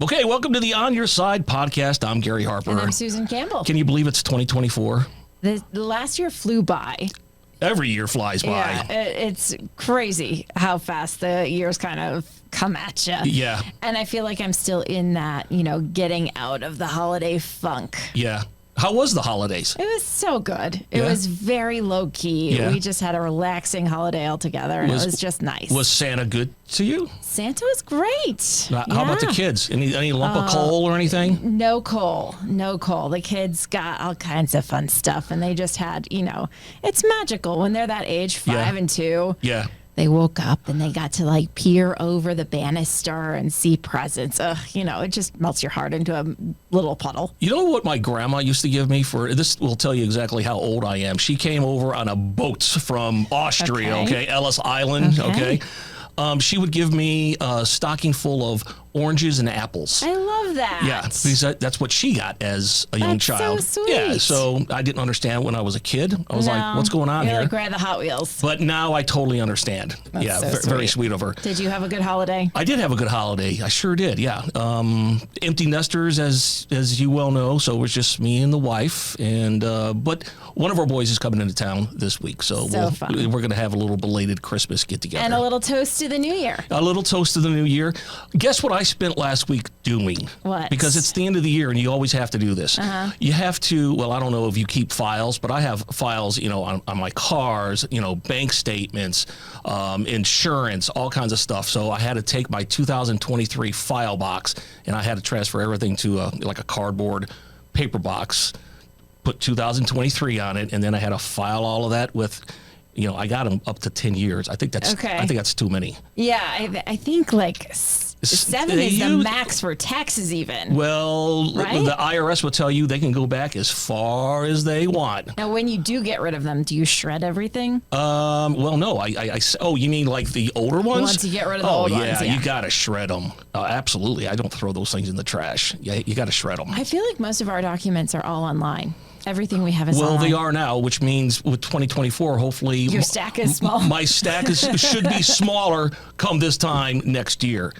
Okay, welcome to the On Your Side podcast. I'm Gary Harper. And I'm Susan Campbell. Can you believe it's 2024? The last year flew by. Every year flies by. Yeah, it's crazy how fast the years kind of come at you. Yeah. And I feel like I'm still in that, getting out of the holiday funk. Yeah. How was the holidays? It was so good. It Yeah. was very low key. Yeah. We just had a relaxing holiday all together, and it was just nice. Was Santa good to you? Santa was great. How about the Yeah. kids? Any lump of coal or anything? No coal. The kids got all kinds of fun stuff, and they just had, it's magical when they're that age, 5 and 2. Yeah. They woke up and they got to peer over the banister and see presents. It just melts your heart into a little puddle. You know what my grandma used to give me for this? Will tell you exactly how old I am. She came over on a boat from Austria, okay, Ellis Island, okay. She would give me a stocking full of oranges and apples. I love that. Yeah, because that's what she got as a young That's child. so sweet. Yeah, so I didn't understand when I was a kid. I was like, what's going on You're here? like, ride the Hot Wheels. But now I totally understand. That's so very sweet. sweet of her. Did you have a good holiday? I did have a good holiday. I sure did, yeah. Empty nesters, as you well know, so it was just me and the wife. And but one of our boys is coming into town this week, so fun. we're going to have a little belated Christmas get-together. And a little toast to the new year. A little toast to the new year. Guess what I spent last week doing? What? Because it's the end of the year and you always have to do this. You have to, well, I don't know if you keep files, but I have files, on my cars, bank statements, insurance, all kinds of stuff. So I had to take my 2023 file box and I had to transfer everything to a cardboard paper box, put 2023 on it, and then I had to file all of that with, I got them up to 10 years. I think that's too many. Yeah, I think 7 is the max for taxes even. Well, right? The IRS will tell you they can go back as far as they want. Now, when you do get rid of them, do you shred everything? Well, no. Oh, you mean like the older ones? Once you get rid of the old ones, yeah. You got to shred them. Absolutely. I don't throw those things in the trash. Yeah, you got to shred them. I feel like most of our documents are all online. Everything we have is online. Well, they are now, which means with 2024, hopefully your stack is small. My stack should be smaller come this time next year.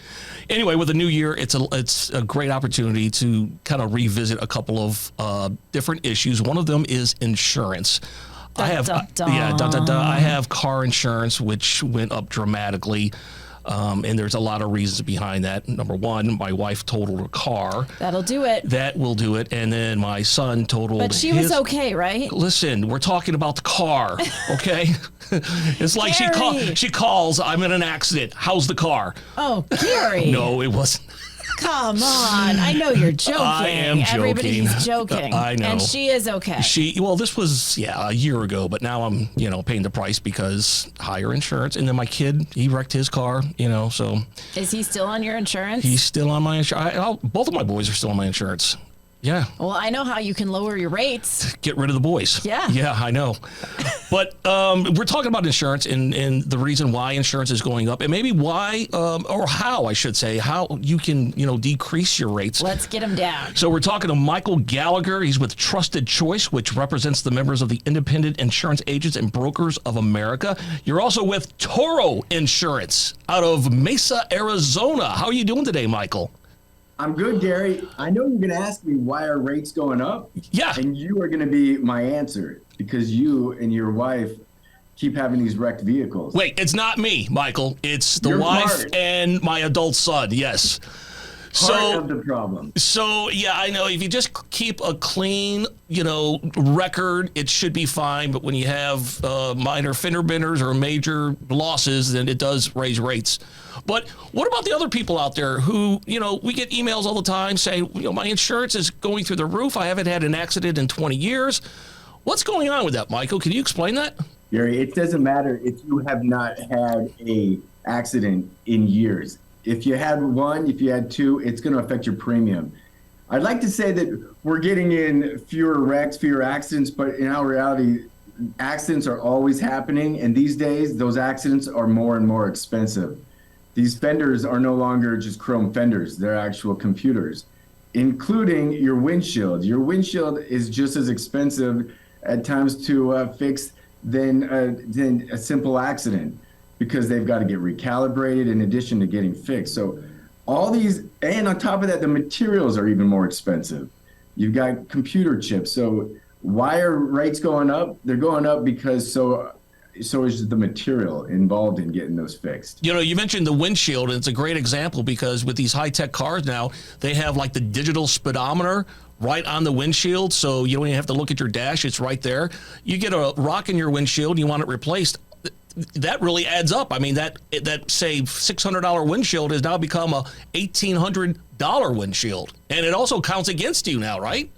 Anyway, with the new year, it's a great opportunity to kind of revisit a couple of different issues. One of them is insurance. I have car insurance, which went up dramatically. And there's a lot of reasons behind that. Number one, my wife totaled her car. That'll do it. That will do it. And then my son totaled But she was okay, right? Listen, we're talking about the car, okay? It's like she calls, I'm in an accident. How's the car? Oh, Gary. No, it wasn't. Come on. I know you're joking. I am joking. Everybody's joking. I know. And she is okay. This was, a year ago, but now I'm, paying the price because higher insurance. And then my kid, he wrecked his car, so. Is he still on your insurance? He's still on my insurance. Both of my boys are still on my insurance. Yeah. Well, I know how you can lower your rates. Get rid of the boys. Yeah. Yeah, I know. But we're talking about insurance and the reason why insurance is going up and maybe why, or how, I should say, how you can, decrease your rates. Let's get them down. So we're talking to Michael Gallagher. He's with Trusted Choice, which represents the members of the Independent Insurance Agents and Brokers of America. You're also with Toro Insurance out of Mesa, Arizona. How are you doing today, Michael? I'm good, Gary. I know you're going to ask me why are rates going up? Yeah. And you are going to be my answer because you and your wife keep having these wrecked vehicles. Wait, it's not me, Michael. It's the Your wife part. and my adult son. Yes. Part of the problem. So, yeah, I know if you just keep a clean, record, it should be fine. But when you have minor fender benders or major losses, then it does raise rates. But what about the other people out there who, we get emails all the time saying, my insurance is going through the roof. I haven't had an accident in 20 years. What's going on with that, Michael? Can you explain that? Gary, it doesn't matter if you have not had a accident in years. If you had one, if you had two, it's going to affect your premium. I'd like to say that we're getting in fewer wrecks, fewer accidents, but in our reality, accidents are always happening. And these days, those accidents are more and more expensive. These fenders are no longer just chrome fenders. They're actual computers, including your windshield. Your windshield is just as expensive at times to fix than a simple accident because they've got to get recalibrated in addition to getting fixed. So all these, and on top of that, the materials are even more expensive. You've got computer chips. So why are rates going up? They're going up because so is the material involved in getting those fixed. You know, you mentioned the windshield, and it's a great example because with these high-tech cars now, they have like the digital speedometer right on the windshield, so you don't even have to look at your dash. It's right there. You get a rock in your windshield and you want it replaced, that really adds up. I mean, that say $600 windshield has now become a $1,800 windshield, and it also counts against you now, right?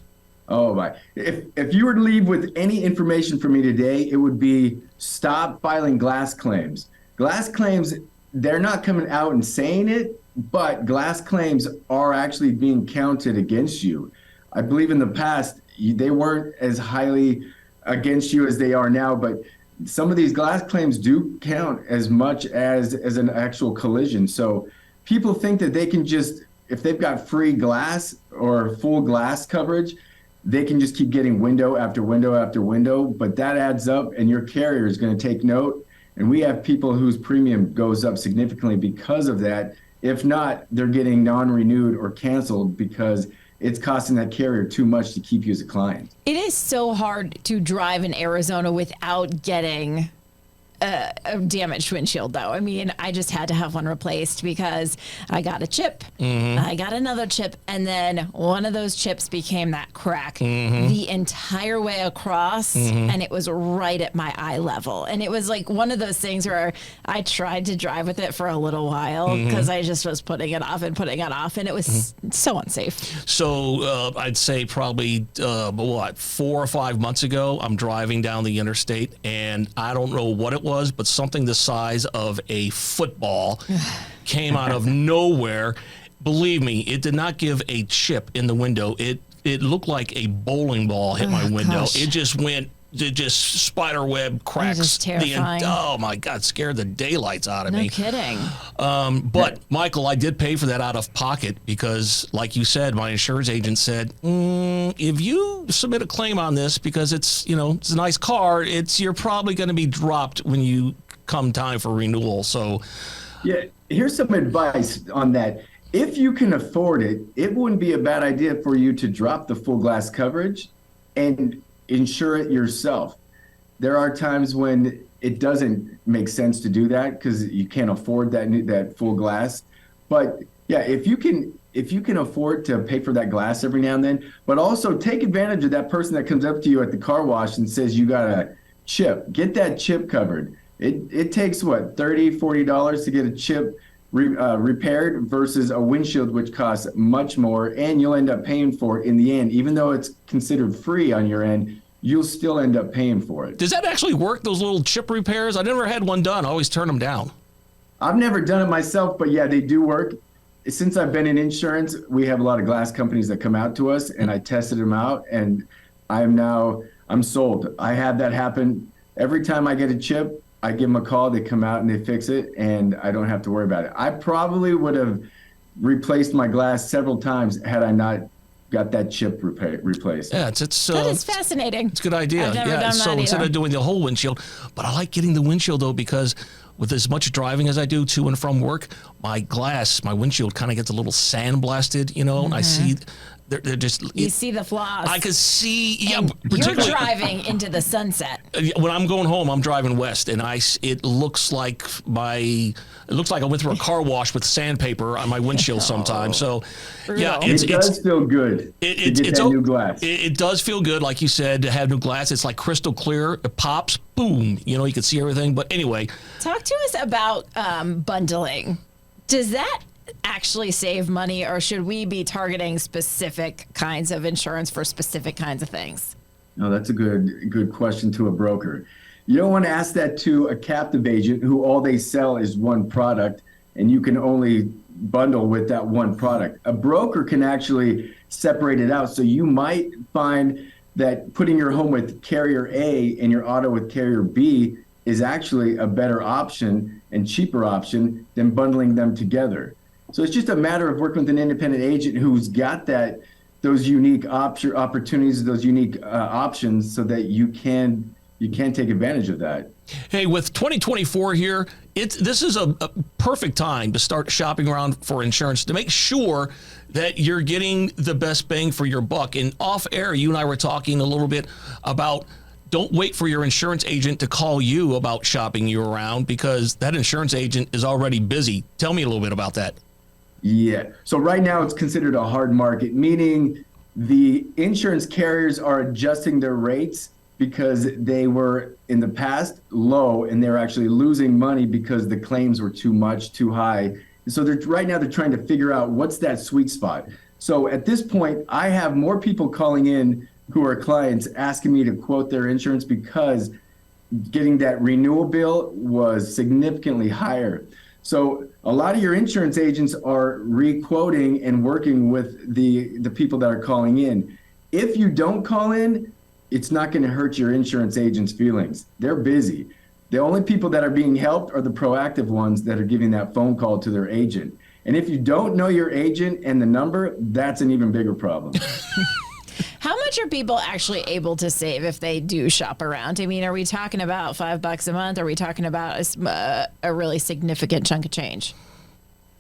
Oh my! If you were to leave with any information for me today, it would be stop filing glass claims. Glass claims, they're not coming out and saying it, but glass claims are actually being counted against you. I believe in the past they weren't as highly against you as they are now, but some of these glass claims do count as much as an actual collision. So people think that they can just, if they've got free glass or full glass coverage, they can just keep getting window after window after window, but that adds up and your carrier is going to take note. And we have people whose premium goes up significantly because of that. If not, they're getting non-renewed or canceled because it's costing that carrier too much to keep you as a client. It is so hard to drive in Arizona without getting a damaged windshield, though. I mean, I just had to have one replaced because I got a chip, I got another chip, and then one of those chips became that crack the entire way across, and it was right at my eye level. And it was like one of those things where I tried to drive with it for a little while because I just was putting it off, and it was so unsafe. So I'd say probably, 4 or 5 months ago, I'm driving down the interstate, and I don't know what it was, but something the size of a football came out of nowhere. Believe me, it did not give a chip in the window. It looked like a bowling ball hit my window. Gosh. It just spider web cracks. Just terrifying. Oh my God, scared the daylights out of me. No kidding. But Michael, I did pay for that out of pocket because, like you said, my insurance agent said, if you submit a claim on this because it's a nice car, you're probably going to be dropped when you come time for renewal. So, yeah, here's some advice on that. If you can afford it, it wouldn't be a bad idea for you to drop the full glass coverage and insure it yourself. There are times when it doesn't make sense to do that because you can't afford that full glass. But yeah, if you can afford to pay for that glass every now and then, but also take advantage of that person that comes up to you at the car wash and says you got a chip. Get that chip covered. It takes what, $30, $40 to get a chip repaired versus a windshield, which costs much more, and you'll end up paying for it in the end. Even though it's considered free on your end, you'll still end up paying for it. Does that actually work, those little chip repairs? I never had one done. I always turn them down. I've never done it myself, but yeah, they do work. Since I've been in insurance, we have a lot of glass companies that come out to us, and I tested them out, and I'm sold. I had that happen. Every time I get a chip, I give them a call, they come out and they fix it, and I don't have to worry about it. I probably would have replaced my glass several times had I not got that chip replaced. Yeah, That is fascinating. It's a good idea. I've never done so that instead either. of doing the whole windshield, but I like getting the windshield though because with as much driving as I do to and from work, my windshield kind of gets a little sandblasted, and I see they're just. You see the flaws. I could see. And you're particularly driving into the sunset. when I'm going home, I'm driving west, and it looks like I went through a car wash with sandpaper on my windshield sometimes. So, yeah, it does feel good to get that new glass. It does feel good, like you said, to have new glass. It's like crystal clear. It pops, boom. You can see everything. But anyway, talk to us about bundling. Does that actually save money, or should we be targeting specific kinds of insurance for specific kinds of things? No, that's a good question to a broker. You don't want to ask that to a captive agent who all they sell is one product and you can only bundle with that one product. A broker can actually separate it out. So you might find that putting your home with carrier A and your auto with carrier B is actually a better option and cheaper option than bundling them together. So it's just a matter of working with an independent agent who's got those unique opportunities, those unique options, so that you can you can't take advantage of that. Hey, with 2024 here, this is a perfect time to start shopping around for insurance to make sure that you're getting the best bang for your buck. And off air, you and I were talking a little bit about don't wait for your insurance agent to call you about shopping you around, because that insurance agent is already busy. Tell me a little bit about that. Yeah. So right now it's considered a hard market, meaning the insurance carriers are adjusting their rates because they were in the past low and they're actually losing money because the claims were too much, too high. So right now they're trying to figure out what's that sweet spot. So at this point, I have more people calling in who are clients asking me to quote their insurance because getting that renewal bill was significantly higher. So a lot of your insurance agents are re-quoting and working with the people that are calling in. If you don't call in, it's not going to hurt your insurance agent's feelings. They're busy. The only people that are being helped are the proactive ones that are giving that phone call to their agent. And if you don't know your agent and the number, that's an even bigger problem. How much are people actually able to save if they do shop around? I mean, are we talking about $5 a month? Are we talking about a really significant chunk of change?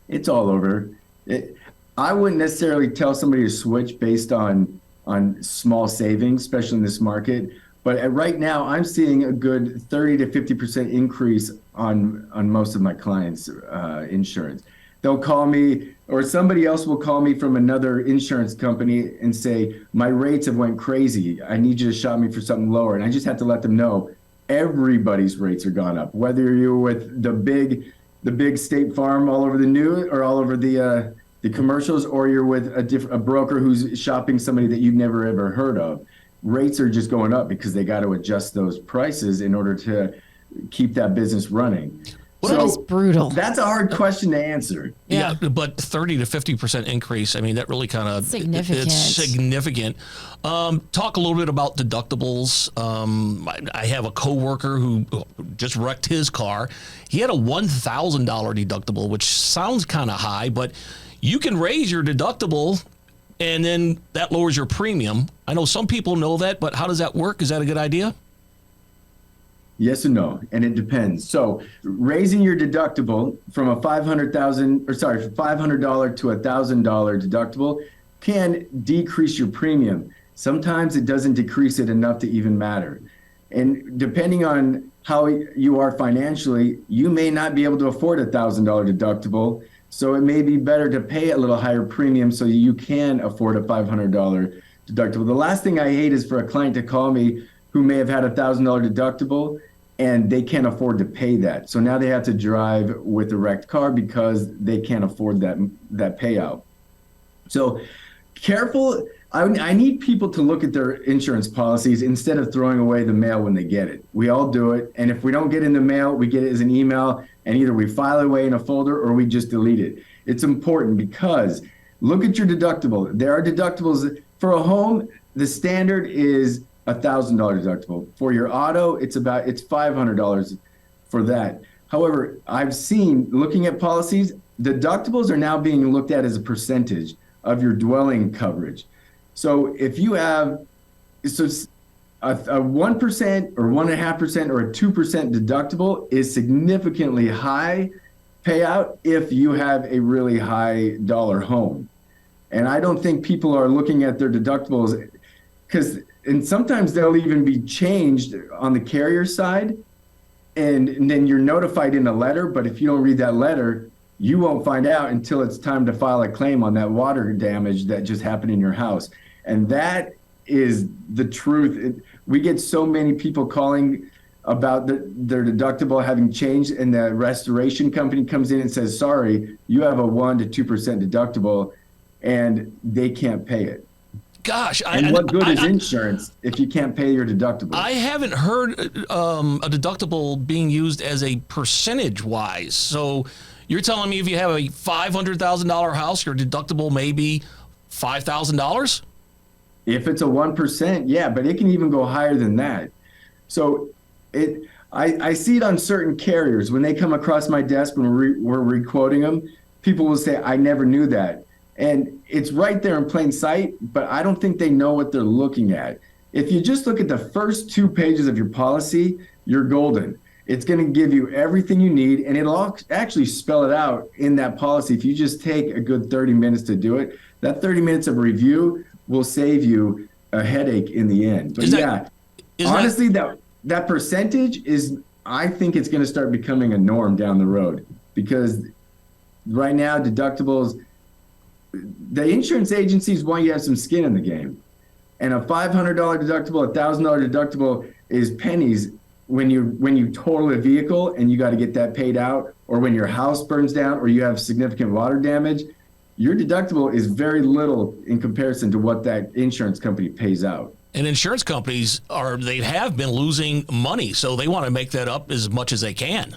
It's all over. I wouldn't necessarily tell somebody to switch based on small savings, especially in this market. But right now, I'm seeing a good 30 to 50% increase on most of my clients' insurance. They'll call me, or somebody else will call me from another insurance company and say, my rates have went crazy. I need you to shop me for something lower. And I just have to let them know everybody's rates are gone up, whether you're with the big State Farm all over the news or all over the commercials, or you're with a broker who's shopping somebody that you've never ever heard of. Rates are just going up because they got to adjust those prices in order to keep that business running. Well, that is brutal. That's a hard question to answer. Yeah, but 30 to 50% increase, I mean, that really kind of significant. It's significant. Talk a little bit about deductibles. I have a coworker who just wrecked his car. He had a $1,000 deductible, which sounds kind of high, but you can raise your deductible and then that lowers your premium. I know some people know that, but how does that work? Is that a good idea? Yes and no, and it depends. So raising your deductible from a $500 to $1,000 deductible can decrease your premium. Sometimes it doesn't decrease it enough to even matter. And depending on how you are financially, you may not be able to afford a $1,000 deductible. So it may be better to pay a little higher premium so you can afford a $500 deductible. The last thing I hate is for a client to call me who may have had a $1,000 deductible and they can't afford to pay that. So now they have to drive with a wrecked car because they can't afford that payout. So careful. I need people to look at their insurance policies instead of throwing away the mail when they get it. We all do it. And if we don't get it in the mail, we get it as an email, and either we file it away in a folder or we just delete it. It's important because look at your deductible. There are deductibles for a home. The standard is $1,000 deductible. For your auto, it's $500 for that. However, I've seen, looking at policies, deductibles are now being looked at as a percentage of your dwelling coverage. So if you have a 1% or 1.5% or a 2% deductible is significantly high payout if you have a really high dollar home. And I don't think people are looking at their deductibles and sometimes they'll even be changed on the carrier side, and then you're notified in a letter. But if you don't read that letter, you won't find out until it's time to file a claim on that water damage that just happened in your house. And that is the truth. We get so many people calling about their deductible having changed, and the restoration company comes in and says, sorry, you have a 1% to 2% deductible, and they can't pay it. Gosh, and what good is insurance if you can't pay your deductible? I haven't heard a deductible being used as a percentage wise. So you're telling me if you have a $500,000 house, your deductible may be $5,000? If it's a 1%, yeah, but it can even go higher than that. So I see it on certain carriers. When they come across my desk when we're re-quoting them, people will say, I never knew that. And it's right there in plain sight, but I don't think they know what they're looking at. If you just look at the first 2 pages of your policy, you're golden. It's going to give you everything you need, and it'll actually spell it out in that policy. If you just take a good 30 minutes to do it, that 30 minutes of review will save you a headache in the end. But honestly, that percentage is, I think it's going to start becoming a norm down the road, because right now deductibles, the insurance agencies want you to have some skin in the game. And a $500 deductible, a $1,000 deductible is pennies when you total a vehicle and you got to get that paid out, or when your house burns down or you have significant water damage. Your deductible is very little in comparison to what that insurance company pays out. And insurance companies have been losing money, so they want to make that up as much as they can.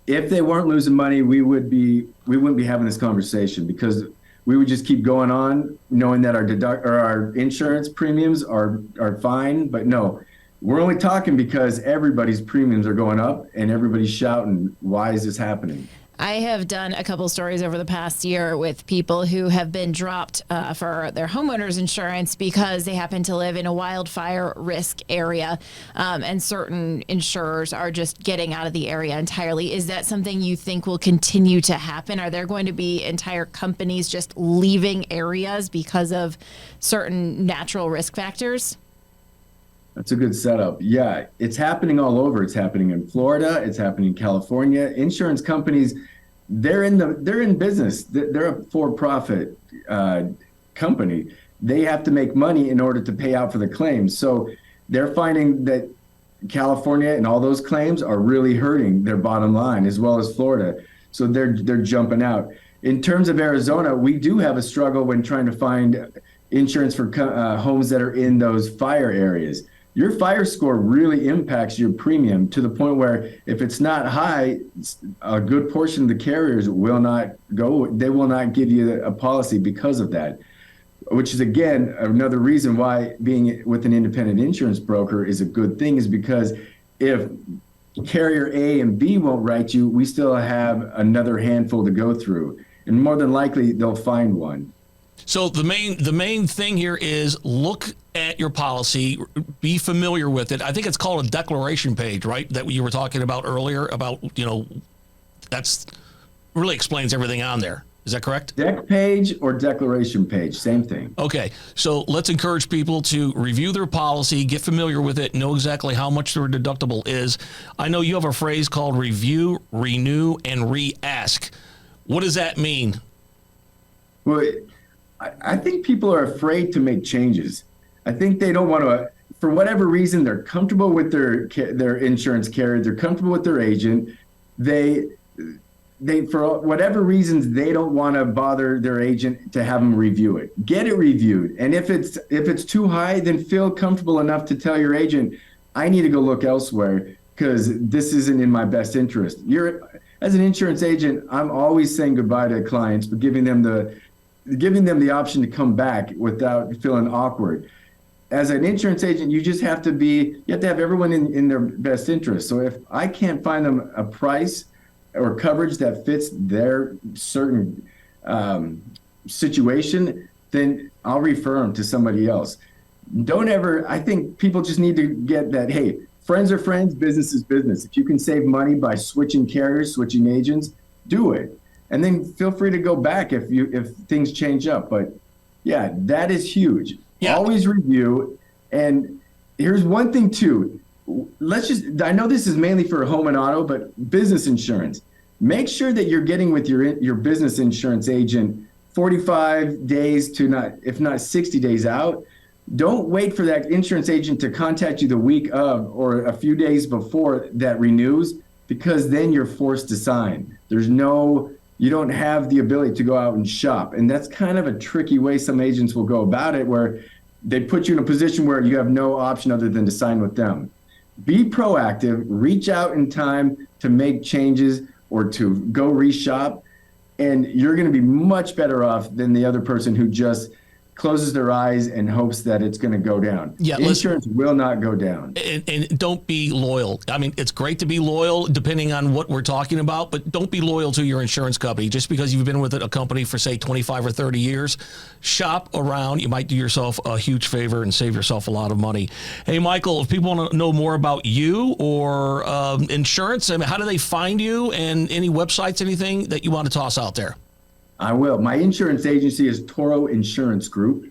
If they weren't losing money, we wouldn't be having this conversation, because we would just keep going on knowing that our insurance premiums are fine. But no, we're only talking because everybody's premiums are going up and everybody's shouting, why is this happening? I have done a couple stories over the past year with people who have been dropped for their homeowners insurance because they happen to live in a wildfire risk area, and certain insurers are just getting out of the area entirely. Is that something you think will continue to happen? Are there going to be entire companies just leaving areas because of certain natural risk factors? That's a good setup. Yeah, it's happening all over. It's happening in Florida. It's happening in California. Insurance companies, they're in business. They're a for-profit company. They have to make money in order to pay out for the claims. So they're finding that California and all those claims are really hurting their bottom line, as well as Florida. So they're jumping out. In terms of Arizona, we do have a struggle when trying to find insurance for homes that are in those fire areas. Your fire score really impacts your premium, to the point where if it's not high, a good portion of the carriers will not go. They will not give you a policy because of that, which is, again, another reason why being with an independent insurance broker is a good thing, is because if carrier A and B won't write you, we still have another handful to go through, and more than likely they'll find one. So the main thing here is look at your policy, be familiar with it. I think it's called a declaration page, right? That you were talking about earlier about, that's really explains everything on there. Is that correct? Deck page or declaration page, same thing. Okay, so let's encourage people to review their policy, get familiar with it, know exactly how much their deductible is. I know you have a phrase called review, renew, and re-ask. What does that mean? Well, I think people are afraid to make changes. I think they don't want to, for whatever reason, they're comfortable with their insurance carrier, they're comfortable with their agent. They for whatever reasons, they don't want to bother their agent to have them review it. Get it reviewed. And if it's too high, then feel comfortable enough to tell your agent, I need to go look elsewhere because this isn't in my best interest. As an insurance agent, I'm always saying goodbye to clients, but giving them the option to come back without feeling awkward. As an insurance agent, you have to have everyone in their best interest. So if I can't find them a price or coverage that fits their certain situation, then I'll refer them to somebody else. I think people just need to get that, hey, friends are friends, business is business. If you can save money by switching carriers, switching agents, do it. And then feel free to go back if things change up. But yeah, that is huge. Yeah. Always review. And here's one thing too. I know this is mainly for home and auto, but business insurance. Make sure that you're getting with your business insurance agent 45 days if not 60 days out. Don't wait for that insurance agent to contact you the week of or a few days before that renews, because then you're forced to sign. You don't have the ability to go out and shop. And that's kind of a tricky way some agents will go about it, where they put you in a position where you have no option other than to sign with them. Be proactive, reach out in time to make changes or to go reshop, and you're going to be much better off than the other person who just closes their eyes and hopes that it's going to go down. Yeah, insurance will not go down. And don't be loyal. I mean, it's great to be loyal depending on what we're talking about, but don't be loyal to your insurance company just because you've been with a company for, say, 25 or 30 years. Shop around. You might do yourself a huge favor and save yourself a lot of money. Hey, Michael, if people want to know more about you or insurance, I mean, how do they find you, and any websites, anything that you want to toss out there? I will. My insurance agency is Toro Insurance Group.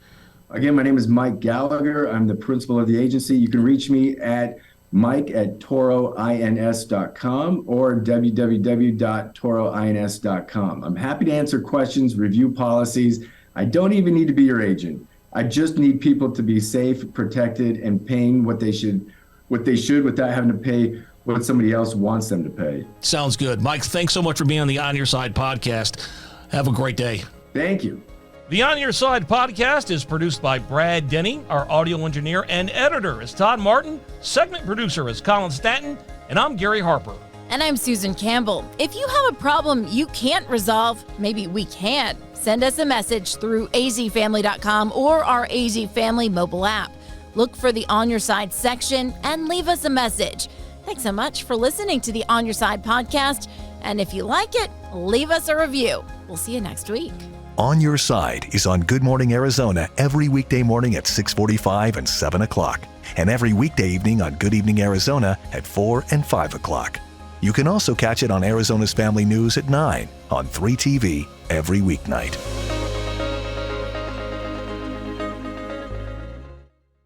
Again, my name is Mike Gallagher. I'm the principal of the agency. You can reach me at mike@toroins.com or www.toroins.com. I'm happy to answer questions, review policies. I don't even need to be your agent. I just need people to be safe, protected, and paying what they should without having to pay what somebody else wants them to pay. Sounds good. Mike, thanks so much for being on the On Your Side podcast. Have a great day. Thank you. The On Your Side podcast is produced by Brad Denny. Our audio engineer and editor is Todd Martin. Segment producer is Colin Stanton. And I'm Gary Harper. And I'm Susan Campbell. If you have a problem you can't resolve, maybe we can. Send us a message through azfamily.com or our AZ Family mobile app. Look for the On Your Side section and leave us a message. Thanks so much for listening to the On Your Side podcast. And if you like it, leave us a review. We'll see you next week. On Your Side is on Good Morning Arizona every weekday morning at 6:45 and 7 o'clock, and every weekday evening on Good Evening Arizona at 4 and 5 o'clock. You can also catch it on Arizona's Family News at 9 on 3TV every weeknight.